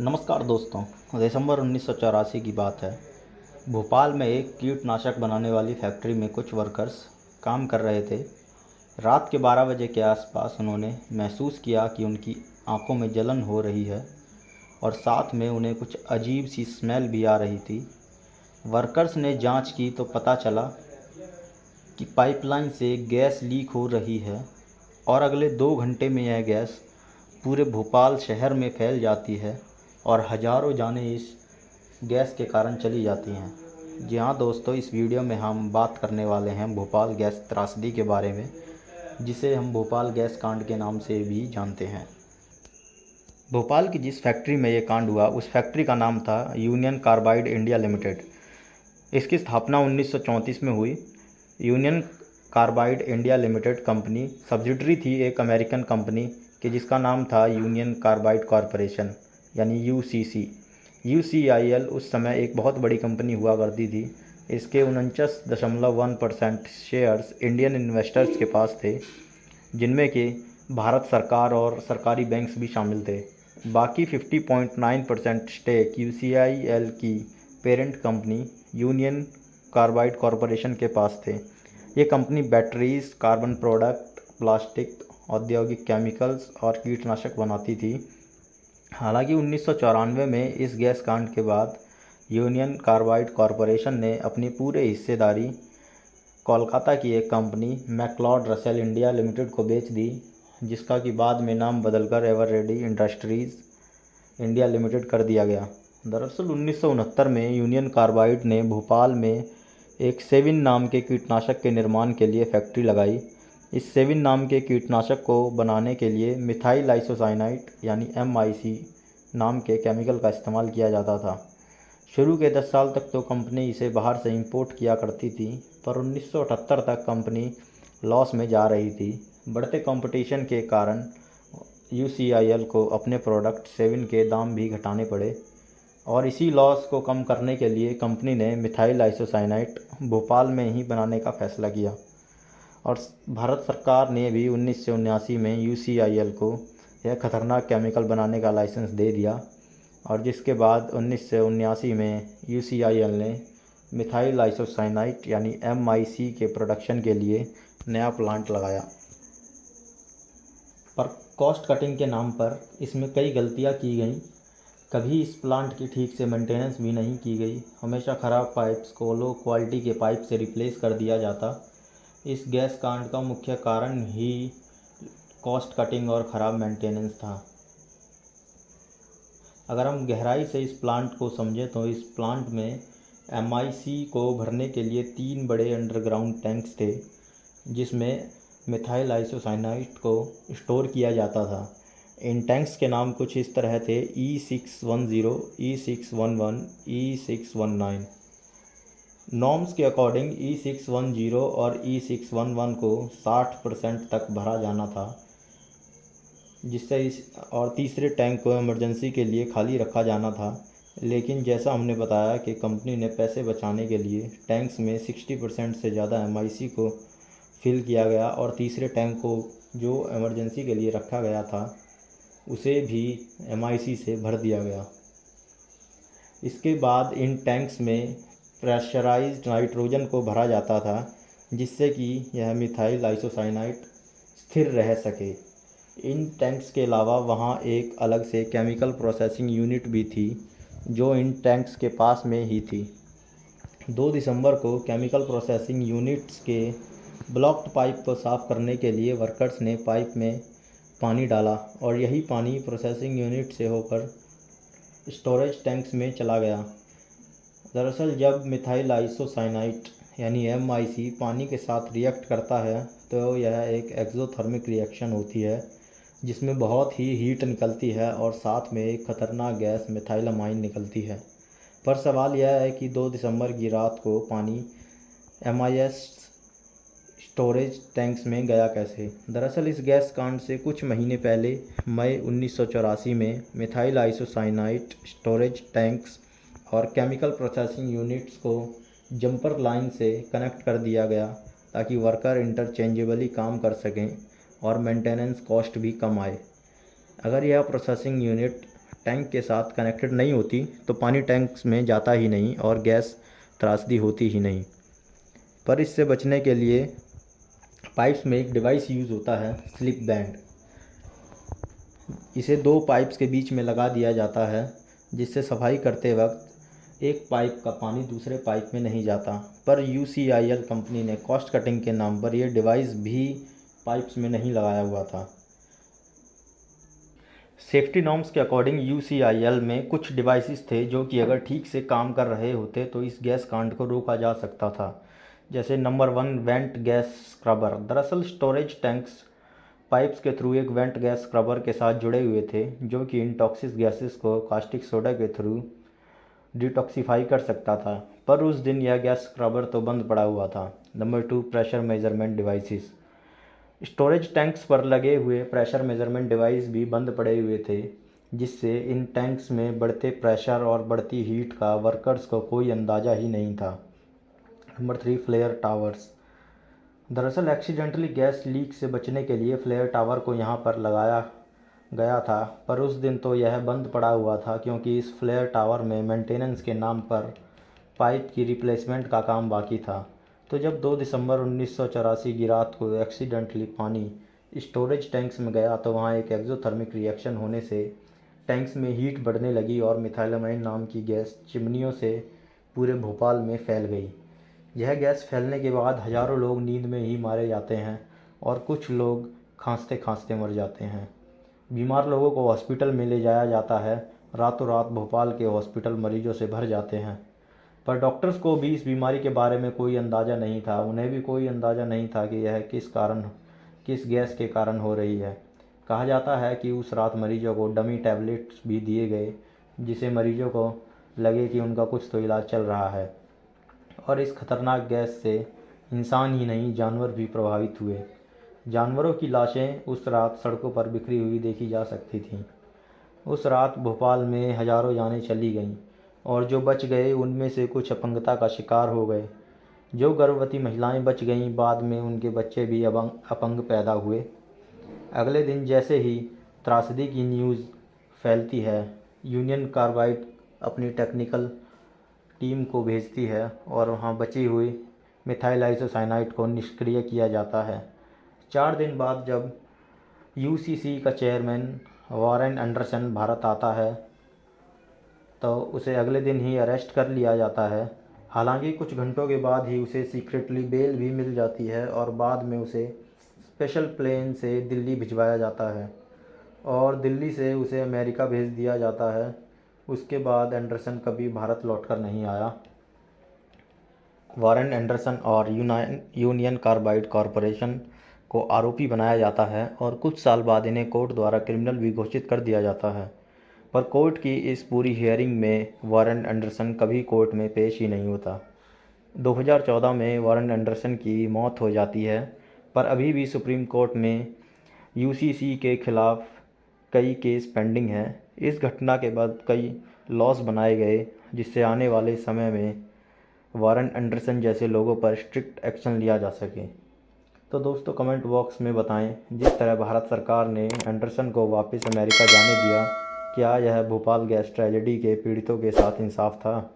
नमस्कार दोस्तों। दिसंबर 1984 की बात है। भोपाल में एक कीटनाशक बनाने वाली फैक्ट्री में कुछ वर्कर्स काम कर रहे थे। रात के 12 बजे के आसपास उन्होंने महसूस किया कि उनकी आंखों में जलन हो रही है और साथ में उन्हें कुछ अजीब सी स्मेल भी आ रही थी। वर्कर्स ने जांच की तो पता चला कि पाइपलाइन से गैस लीक हो रही है और अगले 2 घंटे में यह गैस पूरे भोपाल शहर में फैल जाती है और हज़ारों जानें इस गैस के कारण चली जाती हैं। जी हाँ दोस्तों, इस वीडियो में हम बात करने वाले हैं भोपाल गैस त्रासदी के बारे में, जिसे हम भोपाल गैस कांड के नाम से भी जानते हैं। भोपाल की जिस फैक्ट्री में ये कांड हुआ उस फैक्ट्री का नाम था यूनियन कार्बाइड इंडिया लिमिटेड। इसकी स्थापना 1934 में हुई। Union carbide India limited company subsidiary थी एक अमेरिकन कंपनी की जिसका नाम था यूनियन कार्बाइड कॉरपोरेशन यानी यूसीसी। यूसीआईएल उस समय एक बहुत बड़ी कंपनी हुआ करती थी। इसके 49.1% शेयर्स इंडियन इन्वेस्टर्स के पास थे, जिनमें कि भारत सरकार और सरकारी बैंक्स भी शामिल थे। बाकी 50.9% स्टेक यूसीआईएल की parent company union carbide corporation के पास थे। ये company batteries, carbon product, plastic, औद्योगिक केमिकल्स और कीटनाशक बनाती थी। हालांकि 1994 में इस गैस कांड के बाद यूनियन कार्बाइड कॉरपोरेशन ने अपनी पूरे हिस्सेदारी कोलकाता की एक company McLeod Russel India limited को बेच दी, जिसका कि बाद में नाम बदलकर एवररेडी इंडस्ट्रीज़ इंडिया लिमिटेड कर दिया गया। दरअसल 1969 में यूनियन कार्बाइड ने भोपाल में एक सेविन नाम के कीटनाशक के निर्माण के लिए फैक्ट्री लगाई। इस सेविन नाम के कीटनाशक को बनाने के लिए मिथाइल आइसोसाइनाइट यानी MIC नाम के केमिकल का इस्तेमाल किया जाता था। शुरू के 10 साल तक तो कंपनी इसे बाहर से इंपोर्ट किया करती थी, पर 1978 तक कंपनी लॉस में जा रही थी। बढ़ते कंपटीशन के कारण यूसीआईएल को अपने प्रोडक्ट सेविन के दाम भी घटाने पड़े और इसी लॉस को कम करने के लिए कंपनी ने मिथाइल आइसोसाइनाइट भोपाल में ही बनाने का फैसला किया और भारत सरकार ने भी 1979 में यूसीआईएल को यह खतरनाक केमिकल बनाने का लाइसेंस दे दिया और जिसके बाद 1979 में यूसीआईएल ने मिथाइल आइसोसाइनाइट यानी MIC के प्रोडक्शन के लिए नया प्लांट लगाया। पर कॉस्ट कटिंग के नाम पर इसमें कई गलतियां की गईं। कभी इस प्लांट की ठीक से मेंटेनेंस भी नहीं की गई। हमेशा ख़राब पाइप्स को लो क्वालिटी के पाइप से रिप्लेस कर दिया जाता। इस गैस कांड का मुख्य कारण ही कॉस्ट कटिंग और ख़राब मेंटेनेंस था। अगर हम गहराई से इस प्लांट को समझें तो इस प्लांट में MIC को भरने के लिए 3 बड़े अंडरग्राउंड टैंक्स थे, जिसमें मिथाइल आइसोसाइनाइट को स्टोर किया जाता था। इन टैंक्स के नाम कुछ इस तरह थे: E610, E611, E619। नॉर्म्स के अकॉर्डिंग E610 और E611 को 60% तक भरा जाना था, जिससे तीसरे टैंक को इमरजेंसी के लिए खाली रखा जाना था। लेकिन जैसा हमने बताया कि कंपनी ने पैसे बचाने के लिए टैंक्स में 60% से ज़्यादा MIC को फिल किया गया और तीसरे टैंक को जो इमरजेंसी के लिए रखा गया था उसे भी MIC से भर दिया गया। इसके बाद इन टैंक्स में प्रेशराइज्ड नाइट्रोजन को भरा जाता था, जिससे कि यह मिथाइल आइसोसाइनाइट स्थिर रह सके। इन टैंक्स के अलावा वहाँ एक अलग से केमिकल प्रोसेसिंग यूनिट भी थी, जो इन टैंक्स के पास में ही थी। 2 दिसंबर को केमिकल प्रोसेसिंग यूनिट्स के ब्लॉक्ड पाइप को साफ़ करने के लिए वर्कर्स ने पाइप में पानी डाला और यही पानी प्रोसेसिंग यूनिट से होकर स्टोरेज टैंक्स में चला गया। दरअसल जब मिथाइल आइसोसाइनाइट यानी MIC पानी के साथ रिएक्ट करता है तो यह एक एक्सोथर्मिक रिएक्शन होती है, जिसमें बहुत ही हीट निकलती है और साथ में एक खतरनाक गैस मिथाइलामाइन निकलती है। पर सवाल यह है कि 2 दिसंबर की रात को पानी MIS स्टोरेज टैंक्स में गया कैसे। दरअसल इस गैस कांड से कुछ महीने पहले मई 1984 में मिथाइल आइसोसाइनाइट स्टोरेज टैंक्स और केमिकल प्रोसेसिंग यूनिट्स को जंपर लाइन से कनेक्ट कर दिया गया ताकि वर्कर इंटरचेंजेबली काम कर सकें और मेंटेनेंस कॉस्ट भी कम आए। अगर यह प्रोसेसिंग यूनिट टैंक के साथ कनेक्टेड नहीं होती तो पानी टैंक में जाता ही नहीं और गैस त्रासदी होती ही नहीं। पर इससे बचने के लिए पाइप्स में एक डिवाइस यूज़ होता है, स्लिप बैंड। इसे दो पाइप्स के बीच में लगा दिया जाता है, जिससे सफाई करते वक्त एक पाइप का पानी दूसरे पाइप में नहीं जाता। पर यूसीआईएल कंपनी ने कॉस्ट कटिंग के नाम पर यह डिवाइस भी पाइप्स में नहीं लगाया हुआ था। सेफ्टी नॉर्म्स के अकॉर्डिंग यूसीआईएल में कुछ डिवाइसेस थे जो कि अगर ठीक से काम कर रहे होते तो इस गैस कांड को रोका जा सकता था। जैसे नंबर 1, वेंट गैस स्क्रबर। दरअसल स्टोरेज टैंक्स पाइप्स के थ्रू एक वेंट गैस स्क्रबर के साथ जुड़े हुए थे, जो कि इन टॉक्सिक गैसेस को कास्टिक सोडा के थ्रू डिटॉक्सिफाई कर सकता था। पर उस दिन यह गैस स्क्रबर तो बंद पड़ा हुआ था। Number 2, pressure measurement devices. Storage tanks पर लगे हुए प्रेशर मेजरमेंट डिवाइस भी बंद पड़े हुए थे, जिससे इन टैंक्स में बढ़ते प्रेशर और बढ़ती हीट का वर्कर्स को कोई अंदाज़ा ही नहीं था। Number 3, flare towers. दरअसल एक्सीडेंटली गैस लीक से बचने के लिए फ्लेयर टावर को यहाँ पर लगाया गया था, पर उस दिन तो यह बंद पड़ा हुआ था क्योंकि इस फ्लेयर टावर में मेंटेनेंस के नाम पर पाइप की रिप्लेसमेंट का काम बाकी था। तो जब 2 दिसंबर 1984 की रात को एक्सीडेंटली पानी स्टोरेज टैंक्स में गया तो वहाँ एक एक्सोथर्मिक रिएक्शन होने से टैंक्स में हीट बढ़ने लगी और मिथाइलमाइन नाम की गैस चिमनियों से पूरे भोपाल में फैल गई। यह गैस फैलने के बाद हज़ारों लोग नींद में ही मारे जाते हैं और कुछ लोग खांसते खांसते मर जाते हैं। बीमार लोगों को हॉस्पिटल में ले जाया जाता है। रातों रात भोपाल के हॉस्पिटल मरीजों से भर जाते हैं। पर डॉक्टर्स को भी इस बीमारी के बारे में कोई अंदाज़ा नहीं था। उन्हें भी कोई अंदाज़ा नहीं था कि यह किस गैस के कारण हो रही है। कहा जाता है कि उस रात मरीजों को डमी टैबलेट्स भी दिए गए, जिससे मरीजों को लगे कि उनका कुछ तो इलाज चल रहा है। और इस खतरनाक गैस से इंसान ही नहीं, जानवर भी प्रभावित हुए। जानवरों की लाशें उस रात सड़कों पर बिखरी हुई देखी जा सकती थीं। उस रात भोपाल में हज़ारों जानें चली गईं और जो बच गए उनमें से कुछ अपंगता का शिकार हो गए। जो गर्भवती महिलाएं बच गईं, बाद में उनके बच्चे भी अपंग पैदा हुए। अगले दिन जैसे ही त्रासदी की न्यूज़ फैलती है, यूनियन कार्बाइड अपनी टेक्निकल टीम को भेजती है और वहां बची हुई मिथाइल आइसोसाइनाइड को निष्क्रिय किया जाता है। 4 दिन बाद जब यूसीसी का चेयरमैन वॉरेन एंडरसन भारत आता है तो उसे अगले दिन ही अरेस्ट कर लिया जाता है। हालांकि कुछ घंटों के बाद ही उसे सीक्रेटली बेल भी मिल जाती है और बाद में उसे स्पेशल प्लेन से दिल्ली भिजवाया जाता है और दिल्ली से उसे अमेरिका भेज दिया जाता है। उसके बाद एंडरसन कभी भारत लौटकर नहीं आया। वॉरेन एंडरसन और यूनियन कार्बाइड कॉरपोरेशन को आरोपी बनाया जाता है और कुछ साल बाद इन्हें कोर्ट द्वारा क्रिमिनल भी घोषित कर दिया जाता है। पर कोर्ट की इस पूरी हियरिंग में वॉरेन एंडरसन कभी कोर्ट में पेश ही नहीं होता। 2014 में वॉरेन एंडरसन की मौत हो जाती है, पर अभी भी सुप्रीम कोर्ट में यूसीसी के खिलाफ कई केस पेंडिंग हैं। इस घटना के बाद कई लॉज बनाए गए जिससे आने वाले समय में वॉरेन एंडरसन जैसे लोगों पर स्ट्रिक्ट एक्शन लिया जा सके। तो दोस्तों कमेंट बॉक्स में बताएं, जिस तरह भारत सरकार ने एंडरसन को वापस अमेरिका जाने दिया, क्या यह भोपाल गैस ट्रेजेडी के पीड़ितों के साथ इंसाफ था?